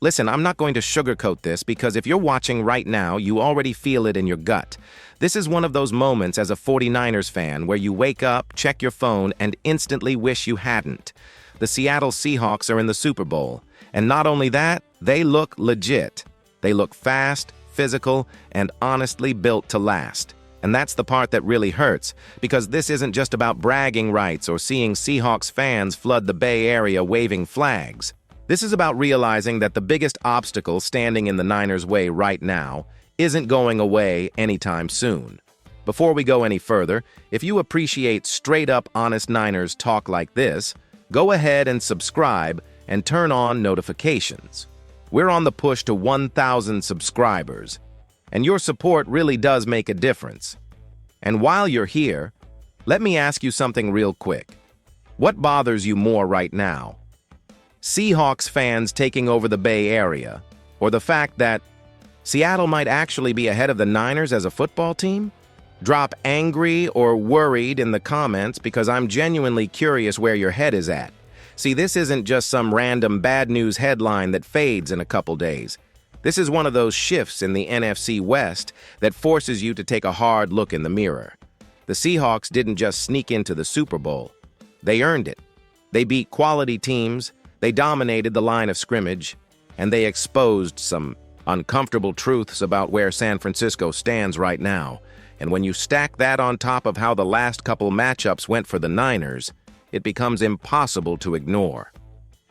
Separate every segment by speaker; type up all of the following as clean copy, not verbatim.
Speaker 1: Listen, I'm not going to sugarcoat this because if you're watching right now, you already feel it in your gut. This is one of those moments as a 49ers fan where you wake up, check your phone, and instantly wish you hadn't. The Seattle Seahawks are in the Super Bowl. And not only that, they look legit. They look fast, physical, and honestly built to last. And that's the part that really hurts, because this isn't just about bragging rights or seeing Seahawks fans flood the Bay Area waving flags. This is about realizing that the biggest obstacle standing in the Niners' way right now isn't going away anytime soon. Before we go any further, if you appreciate straight-up honest Niners talk like this, go ahead and subscribe and turn on notifications. We're on the push to 1,000 subscribers, and your support really does make a difference. And while you're here, let me ask you something real quick. What bothers you more right now? Seahawks fans taking over the Bay Area, or the fact that Seattle might actually be ahead of the Niners as a football team? Drop angry or worried in the comments because I'm genuinely curious where your head is at. See, this isn't just some random bad news headline that fades in a couple days. This is one of those shifts in the NFC West that forces you to take a hard look in the mirror. The Seahawks didn't just sneak into the Super Bowl. They earned it. They beat quality teams, they dominated the line of scrimmage, and they exposed some uncomfortable truths about where San Francisco stands right now. And when you stack that on top of how the last couple matchups went for the Niners, it becomes impossible to ignore.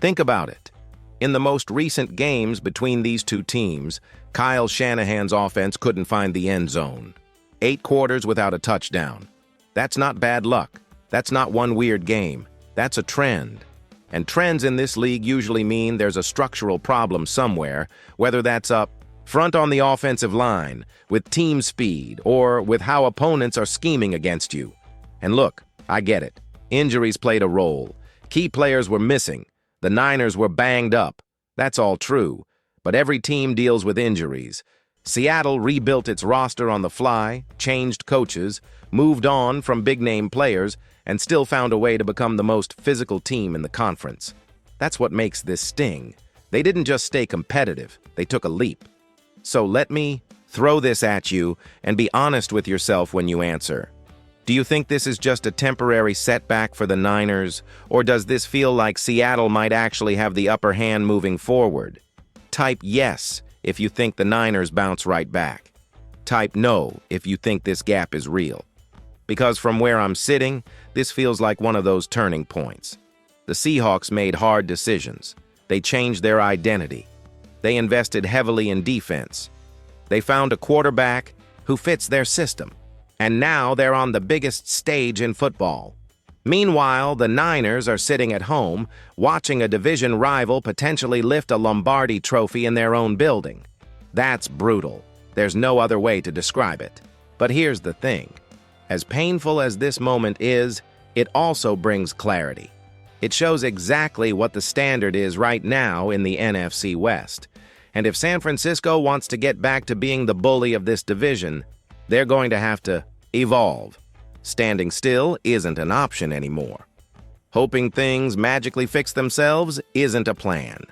Speaker 1: Think about it. In the most recent games between these two teams, Kyle Shanahan's offense couldn't find the end zone. 8 quarters without a touchdown. That's not bad luck. That's not one weird game. That's a trend. And trends in this league usually mean there's a structural problem somewhere, whether that's up front on the offensive line, with team speed, or with how opponents are scheming against you. And look, I get it. Injuries played a role. Key players were missing. The Niners were banged up. That's all true. But every team deals with injuries. Seattle rebuilt its roster on the fly, changed coaches, moved on from big-name players, and still found a way to become the most physical team in the conference. That's what makes this sting. They didn't just stay competitive, they took a leap. So let me throw this at you and be honest with yourself when you answer. Do you think this is just a temporary setback for the Niners, or does this feel like Seattle might actually have the upper hand moving forward? Type yes if you think the Niners bounce right back. Type no if you think this gap is real. Because from where I'm sitting, this feels like one of those turning points. The Seahawks made hard decisions. They changed their identity. They invested heavily in defense. They found a quarterback who fits their system. And now they're on the biggest stage in football. Meanwhile, the Niners are sitting at home, watching a division rival potentially lift a Lombardi trophy in their own building. That's brutal. There's no other way to describe it. But here's the thing. As painful as this moment is, it also brings clarity. It shows exactly what the standard is right now in the NFC West. And if San Francisco wants to get back to being the bully of this division, they're going to have to evolve. Standing still isn't an option anymore. Hoping things magically fix themselves isn't a plan.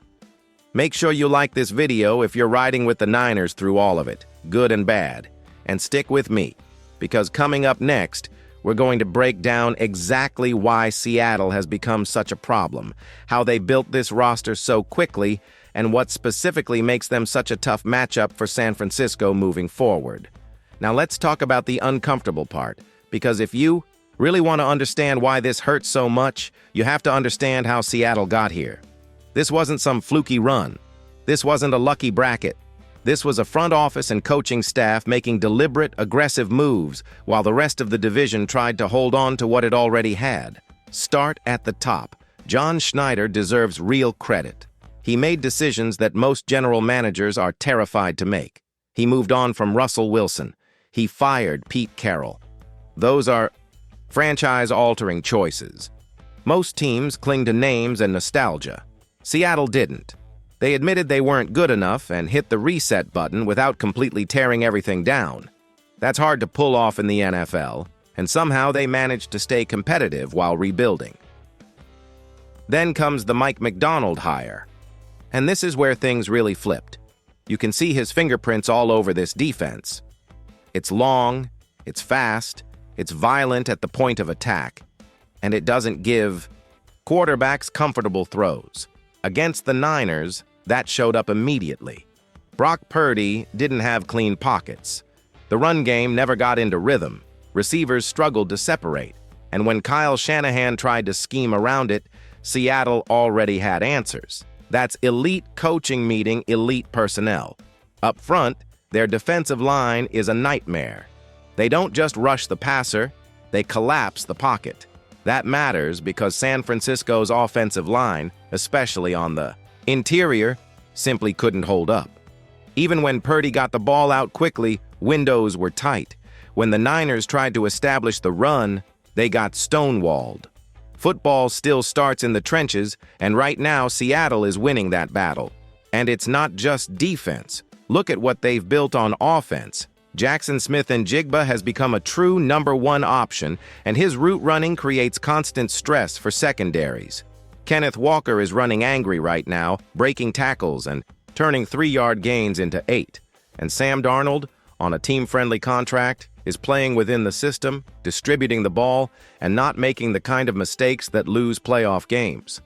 Speaker 1: Make sure you like this video if you're riding with the Niners through all of it, good and bad. And stick with me, because coming up next, we're going to break down exactly why Seattle has become such a problem, how they built this roster so quickly, and what specifically makes them such a tough matchup for San Francisco moving forward. Now let's talk about the uncomfortable part, because if you really want to understand why this hurts so much, you have to understand how Seattle got here. This wasn't some fluky run. This wasn't a lucky bracket. This was a front office and coaching staff making deliberate, aggressive moves while the rest of the division tried to hold on to what it already had. Start at the top. John Schneider deserves real credit. He made decisions that most general managers are terrified to make. He moved on from Russell Wilson. He fired Pete Carroll. Those are franchise-altering choices. Most teams cling to names and nostalgia. Seattle didn't. They admitted they weren't good enough and hit the reset button without completely tearing everything down. That's hard to pull off in the NFL, and somehow they managed to stay competitive while rebuilding. Then comes the Mike Macdonald hire. And this is where things really flipped. You can see his fingerprints all over this defense. It's long, it's fast, it's violent at the point of attack, and it doesn't give quarterbacks comfortable throws. Against the Niners, that showed up immediately. Brock Purdy didn't have clean pockets. The run game never got into rhythm. Receivers struggled to separate. And when Kyle Shanahan tried to scheme around it, Seattle already had answers. That's elite coaching meeting elite personnel. Up front, their defensive line is a nightmare. They don't just rush the passer, they collapse the pocket. That matters because San Francisco's offensive line, especially on the interior, simply couldn't hold up. Even when Purdy got the ball out quickly, windows were tight. When the Niners tried to establish the run, they got stonewalled. Football still starts in the trenches, and right now Seattle is winning that battle. And it's not just defense. Look at what they've built on offense. Jackson Smith-Njigba has become a true #1 option, and his route running creates constant stress for secondaries. Kenneth Walker is running angry right now, breaking tackles and turning 3-yard gains into 8. And Sam Darnold, on a team-friendly contract, is playing within the system, distributing the ball, and not making the kind of mistakes that lose playoff games.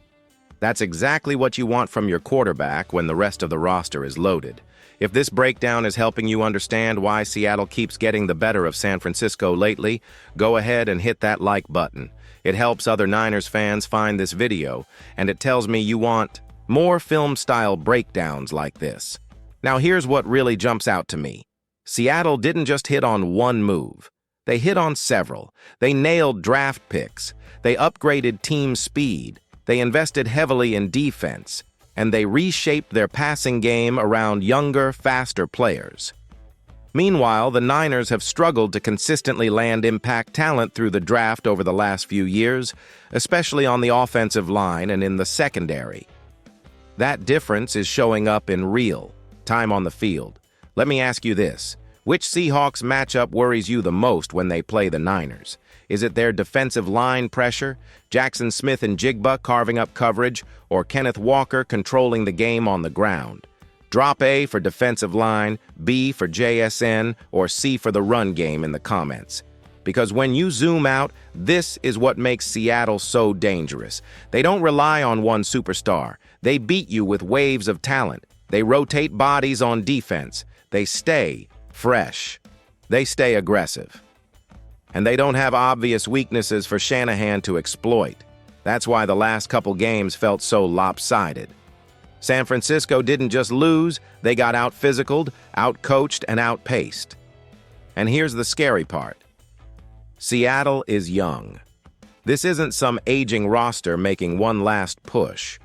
Speaker 1: That's exactly what you want from your quarterback when the rest of the roster is loaded. If this breakdown is helping you understand why Seattle keeps getting the better of San Francisco lately, go ahead and hit that like button. It helps other Niners fans find this video, and it tells me you want more film-style breakdowns like this. Now here's what really jumps out to me. Seattle didn't just hit on one move. They hit on several. They nailed draft picks. They upgraded team speed. They invested heavily in defense. And they reshaped their passing game around younger, faster players. Meanwhile, the Niners have struggled to consistently land impact talent through the draft over the last few years, especially on the offensive line and in the secondary. That difference is showing up in real time on the field. Let me ask you this. Which Seahawks matchup worries you the most when they play the Niners? Is it their defensive line pressure, Jackson Smith-Njigba carving up coverage, or Kenneth Walker controlling the game on the ground? Drop A for defensive line, B for JSN, or C for the run game in the comments. Because when you zoom out, this is what makes Seattle so dangerous. They don't rely on one superstar. They beat you with waves of talent. They rotate bodies on defense. They stay fresh. They stay aggressive. And they don't have obvious weaknesses for Shanahan to exploit. That's why the last couple games felt so lopsided. San Francisco didn't just lose, they got out-physicaled, out-coached, and outpaced. And here's the scary part. Seattle is young. This isn't some aging roster making one last push.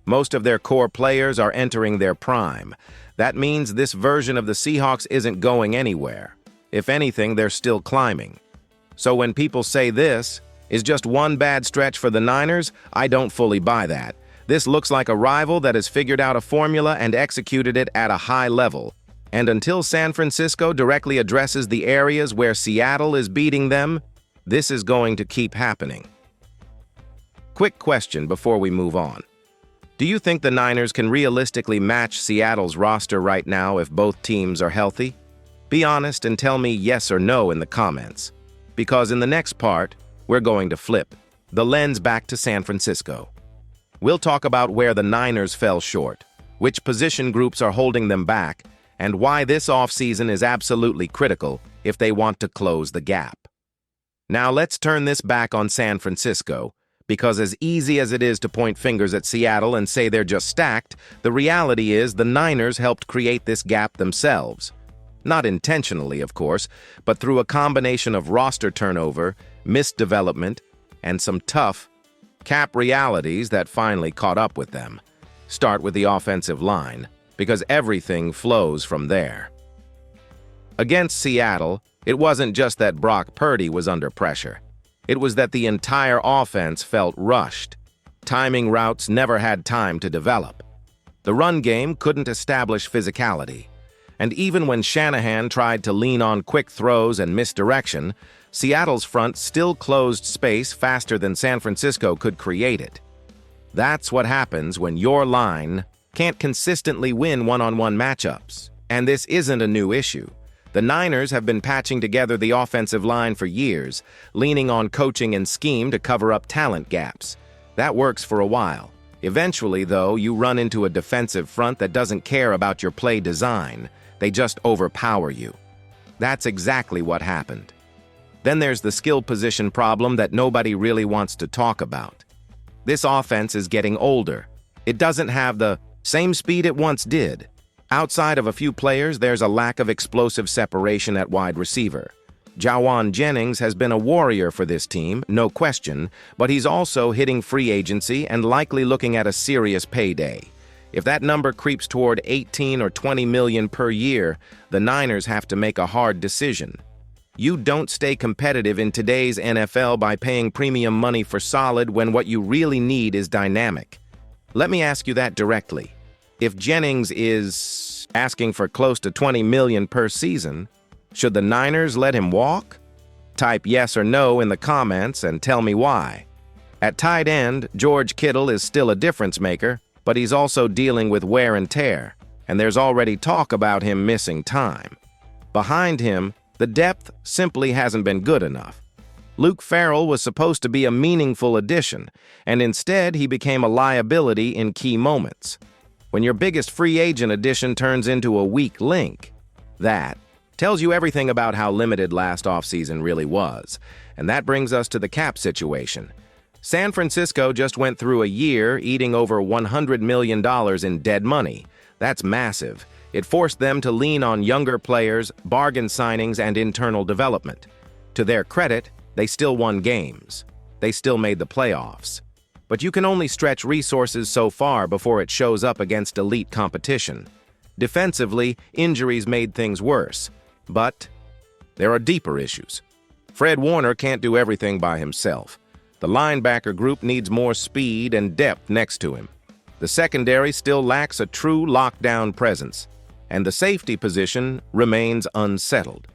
Speaker 1: Most of their core players are entering their prime. That means this version of the Seahawks isn't going anywhere. If anything, they're still climbing. So when people say this is just one bad stretch for the Niners, I don't fully buy that. This looks like a rival that has figured out a formula and executed it at a high level. And until San Francisco directly addresses the areas where Seattle is beating them, this is going to keep happening. Quick question before we move on. Do you think the Niners can realistically match Seattle's roster right now if both teams are healthy? Be honest and tell me yes or no in the comments. Because in the next part, we're going to flip the lens back to San Francisco. We'll talk about where the Niners fell short, which position groups are holding them back, and why this offseason is absolutely critical if they want to close the gap. Now let's turn this back on San Francisco, because as easy as it is to point fingers at Seattle and say they're just stacked, the reality is the Niners helped create this gap themselves. Not intentionally, of course, but through a combination of roster turnover, missed development, and some tough cap realities that finally caught up with them. Start with the offensive line, because everything flows from there. Against Seattle, it wasn't just that Brock Purdy was under pressure. It was that the entire offense felt rushed. Timing routes never had time to develop. The run game couldn't establish physicality. And even when Shanahan tried to lean on quick throws and misdirection, Seattle's front still closed space faster than San Francisco could create it. That's what happens when your line can't consistently win one-on-one matchups. And this isn't a new issue. The Niners have been patching together the offensive line for years, leaning on coaching and scheme to cover up talent gaps. That works for a while. Eventually, though, you run into a defensive front that doesn't care about your play design. They just overpower you. That's exactly what happened. Then there's the skill position problem that nobody really wants to talk about. This offense is getting older. It doesn't have the same speed it once did. Outside of a few players, there's a lack of explosive separation at wide receiver. Jawan Jennings has been a warrior for this team, no question, but he's also hitting free agency and likely looking at a serious payday. If that number creeps toward 18 or 20 million per year, the Niners have to make a hard decision. You don't stay competitive in today's NFL by paying premium money for solid when what you really need is dynamic. Let me ask you that directly. If Jennings is asking for close to 20 million per season, should the Niners let him walk? Type yes or no in the comments and tell me why. At tight end, George Kittle is still a difference maker, but he's also dealing with wear and tear, and there's already talk about him missing time. Behind him, the depth simply hasn't been good enough. Luke Farrell was supposed to be a meaningful addition, and instead he became a liability in key moments. When your biggest free agent addition turns into a weak link, that tells you everything about how limited last offseason really was. And that brings us to the cap situation. San Francisco just went through a year eating over $100 million in dead money. That's massive. It forced them to lean on younger players, bargain signings, and internal development. To their credit, they still won games. They still made the playoffs. But you can only stretch resources so far before it shows up against elite competition. Defensively, injuries made things worse. But there are deeper issues. Fred Warner can't do everything by himself. The linebacker group needs more speed and depth next to him. The secondary still lacks a true lockdown presence, and the safety position remains unsettled.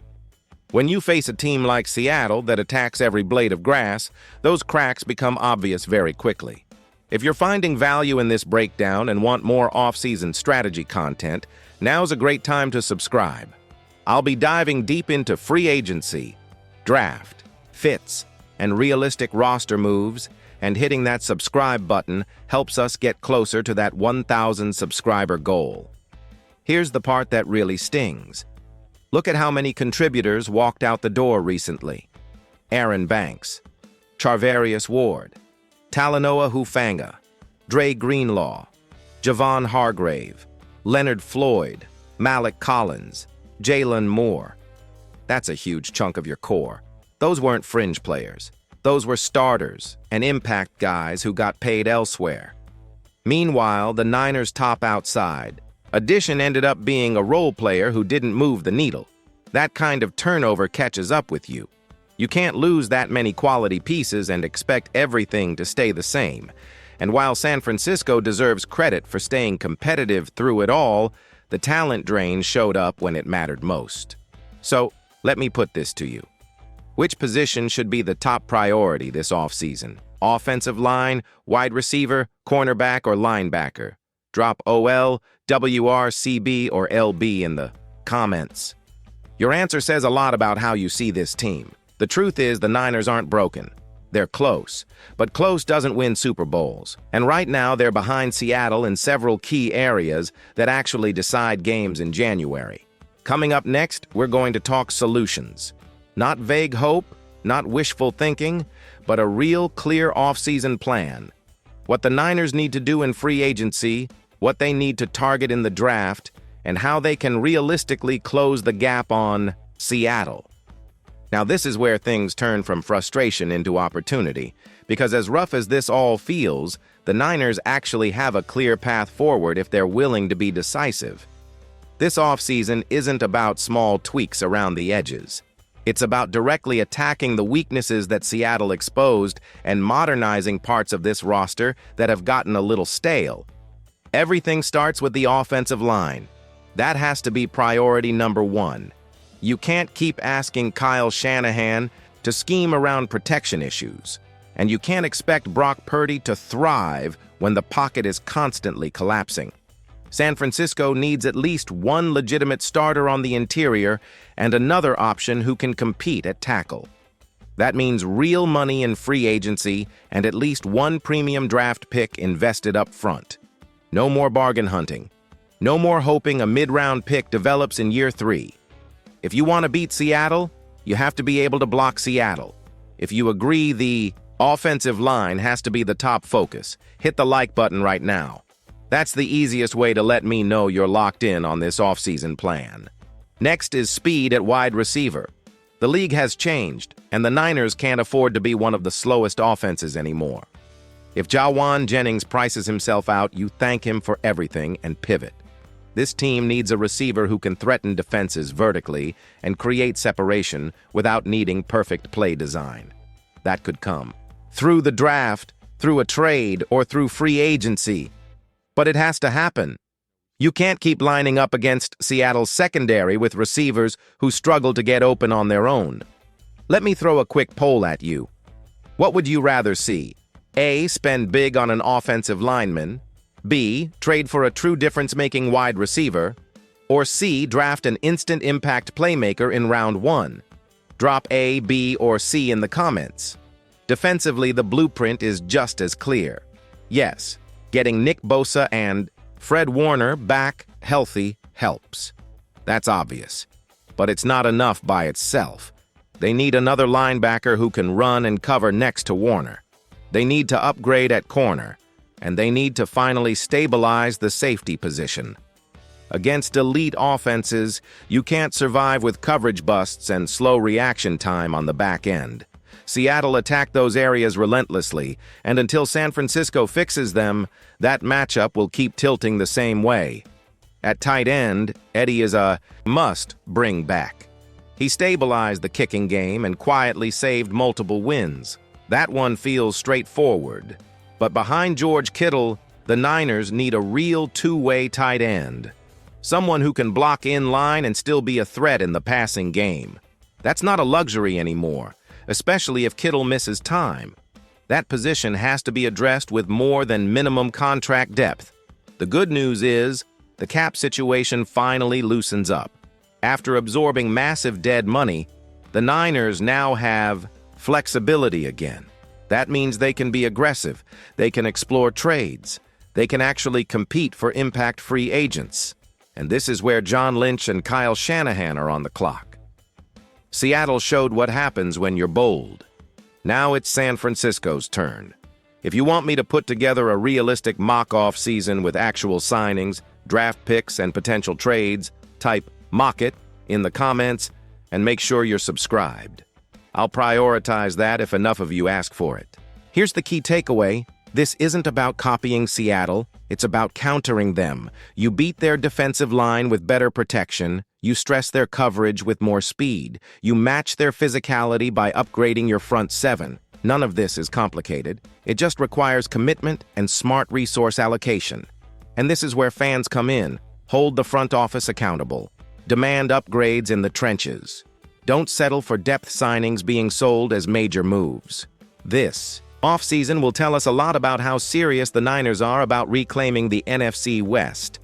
Speaker 1: When you face a team like Seattle that attacks every blade of grass, those cracks become obvious very quickly. If you're finding value in this breakdown and want more off-season strategy content, now's a great time to subscribe. I'll be diving deep into free agency, draft, fits, and realistic roster moves, and hitting that subscribe button helps us get closer to that 1,000 subscriber goal. Here's the part that really stings. Look at how many contributors walked out the door recently. Aaron Banks, Charvarius Ward, Talanoa Hufanga, Dre Greenlaw, Javon Hargrave, Leonard Floyd, Malik Collins, Jalen Moore. That's a huge chunk of your core. Those weren't fringe players. Those were starters and impact guys who got paid elsewhere. Meanwhile, the Niners top outside. Addition ended up being a role player who didn't move the needle. That kind of turnover catches up with you. You can't lose that many quality pieces and expect everything to stay the same. And while San Francisco deserves credit for staying competitive through it all, the talent drain showed up when it mattered most. So, let me put this to you. Which position should be the top priority this offseason? Offensive line, wide receiver, cornerback, or linebacker? Drop OL, WR, CB, or LB in the comments. Your answer says a lot about how you see this team. The truth is the Niners aren't broken. They're close, but close doesn't win Super Bowls. And right now they're behind Seattle in several key areas that actually decide games in January. Coming up next, we're going to talk solutions. Not vague hope, not wishful thinking, but a real clear offseason plan. What the Niners need to do in free agency, what they need to target in the draft, and how they can realistically close the gap on Seattle. Now, this is where things turn from frustration into opportunity, because as rough as this all feels, the Niners actually have a clear path forward if they're willing to be decisive. This offseason isn't about small tweaks around the edges. It's about directly attacking the weaknesses that Seattle exposed and modernizing parts of this roster that have gotten a little stale. Everything starts with the offensive line. That has to be priority number one. You can't keep asking Kyle Shanahan to scheme around protection issues, and you can't expect Brock Purdy to thrive when the pocket is constantly collapsing. San Francisco needs at least one legitimate starter on the interior and another option who can compete at tackle. That means real money in free agency and at least one premium draft pick invested up front. No more bargain hunting. No more hoping a mid-round pick develops in year 3. If you want to beat Seattle, you have to be able to block Seattle. If you agree the offensive line has to be the top focus, hit the like button right now. That's the easiest way to let me know you're locked in on this offseason plan. Next is speed at wide receiver. The league has changed, and the Niners can't afford to be one of the slowest offenses anymore. If Jawan Jennings prices himself out, you thank him for everything and pivot. This team needs a receiver who can threaten defenses vertically and create separation without needing perfect play design. That could come through the draft, through a trade, or through free agency. But it has to happen. You can't keep lining up against Seattle's secondary with receivers who struggle to get open on their own. Let me throw a quick poll at you. What would you rather see? A. Spend big on an offensive lineman. B. Trade for a true difference-making wide receiver. Or C. Draft an instant impact playmaker in round 1. Drop A, B, or C in the comments. Defensively, the blueprint is just as clear. Yes, getting Nick Bosa and Fred Warner back healthy helps. That's obvious. But it's not enough by itself. They need another linebacker who can run and cover next to Warner. They need to upgrade at corner, and they need to finally stabilize the safety position. Against elite offenses, you can't survive with coverage busts and slow reaction time on the back end. Seattle attacked those areas relentlessly, and until San Francisco fixes them, that matchup will keep tilting the same way. At tight end, Eddie is a must-bring back. He stabilized the kicking game and quietly saved multiple wins. That one feels straightforward. But behind George Kittle, the Niners need a real two-way tight end. Someone who can block in line and still be a threat in the passing game. That's not a luxury anymore, especially if Kittle misses time. That position has to be addressed with more than minimum contract depth. The good news is, the cap situation finally loosens up. After absorbing massive dead money, the Niners now have flexibility again. That means they can be aggressive, they can explore trades, they can actually compete for impact free agents. And this is where John Lynch and Kyle Shanahan are on the clock. Seattle showed what happens when you're bold. Now it's San Francisco's turn. If you want me to put together a realistic mock-off season with actual signings, draft picks, and potential trades, type "mock it" in the comments and make sure you're subscribed. I'll prioritize that if enough of you ask for it. Here's the key takeaway. This isn't about copying Seattle, it's about countering them. You beat their defensive line with better protection, you stress their coverage with more speed, you match their physicality by upgrading your front seven. None of this is complicated. It just requires commitment and smart resource allocation. And this is where fans come in. Hold the front office accountable. Demand upgrades in the trenches. Don't settle for depth signings being sold as major moves. This offseason will tell us a lot about how serious the Niners are about reclaiming the NFC West.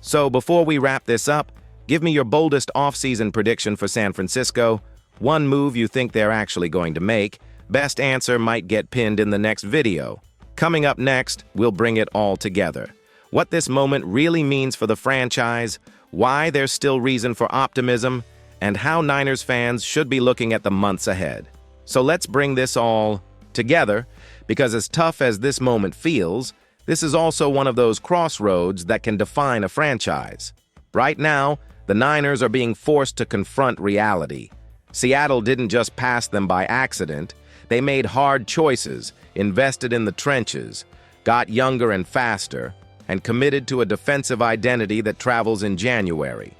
Speaker 1: So before we wrap this up, give me your boldest offseason prediction for San Francisco. One move you think they're actually going to make. Best answer might get pinned in the next video. Coming up next, we'll bring it all together. What this moment really means for the franchise, why there's still reason for optimism, and how Niners fans should be looking at the months ahead. So let's bring this all together, because as tough as this moment feels, this is also one of those crossroads that can define a franchise. Right now, the Niners are being forced to confront reality. Seattle didn't just pass them by accident. They made hard choices, invested in the trenches, got younger and faster, and committed to a defensive identity that travels in January.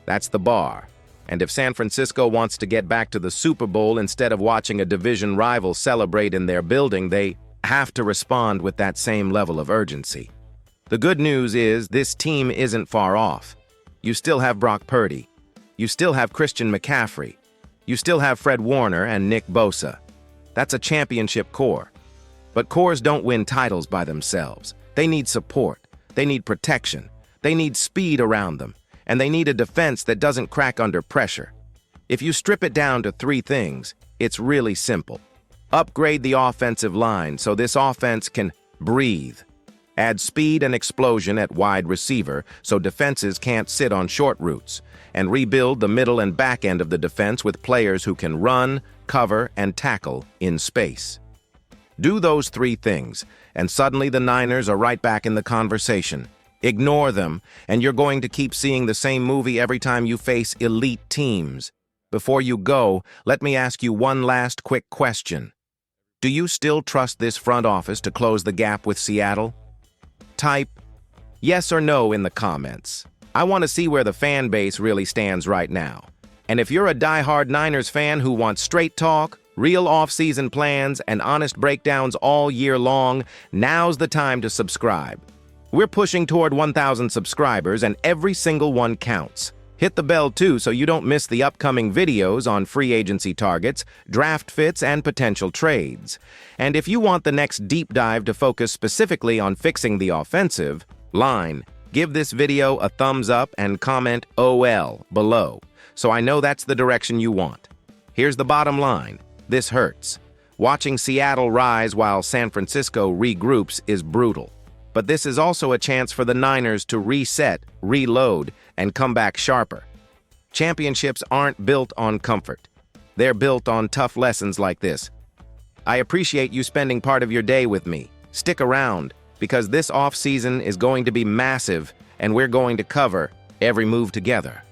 Speaker 1: That's the bar. And if San Francisco wants to get back to the Super Bowl instead of watching a division rival celebrate in their building, they have to respond with that same level of urgency. The good news is this team isn't far off. You still have Brock Purdy. You still have Christian McCaffrey. You still have Fred Warner and Nick Bosa. That's a championship core. But cores don't win titles by themselves. They need support. They need protection. They need speed around them, and they need a defense that doesn't crack under pressure. If you strip it down to 3 things, it's really simple. Upgrade the offensive line so this offense can breathe. Add speed and explosion at wide receiver so defenses can't sit on short routes, and rebuild the middle and back end of the defense with players who can run, cover, and tackle in space. Do those 3 things, and suddenly the Niners are right back in the conversation. Ignore them, and you're going to keep seeing the same movie every time you face elite teams. Before you go, let me ask you one last quick question. Do you still trust this front office to close the gap with Seattle? Type yes or no in the comments. I want to see where the fan base really stands right now. And if you're a die-hard Niners fan who wants straight talk, real off-season plans, and honest breakdowns all year long, now's the time to subscribe. We're pushing toward 1,000 subscribers, and every single one counts. Hit the bell too so you don't miss the upcoming videos on free agency targets, draft fits, and potential trades. And if you want the next deep dive to focus specifically on fixing the offensive line, give this video a thumbs up and comment OL below, so I know that's the direction you want. Here's the bottom line. This hurts. Watching Seattle rise while San Francisco regroups is brutal. But this is also a chance for the Niners to reset, reload, and come back sharper. Championships aren't built on comfort. They're built on tough lessons like this. I appreciate you spending part of your day with me. Stick around, because this off-season is going to be massive, and we're going to cover every move together.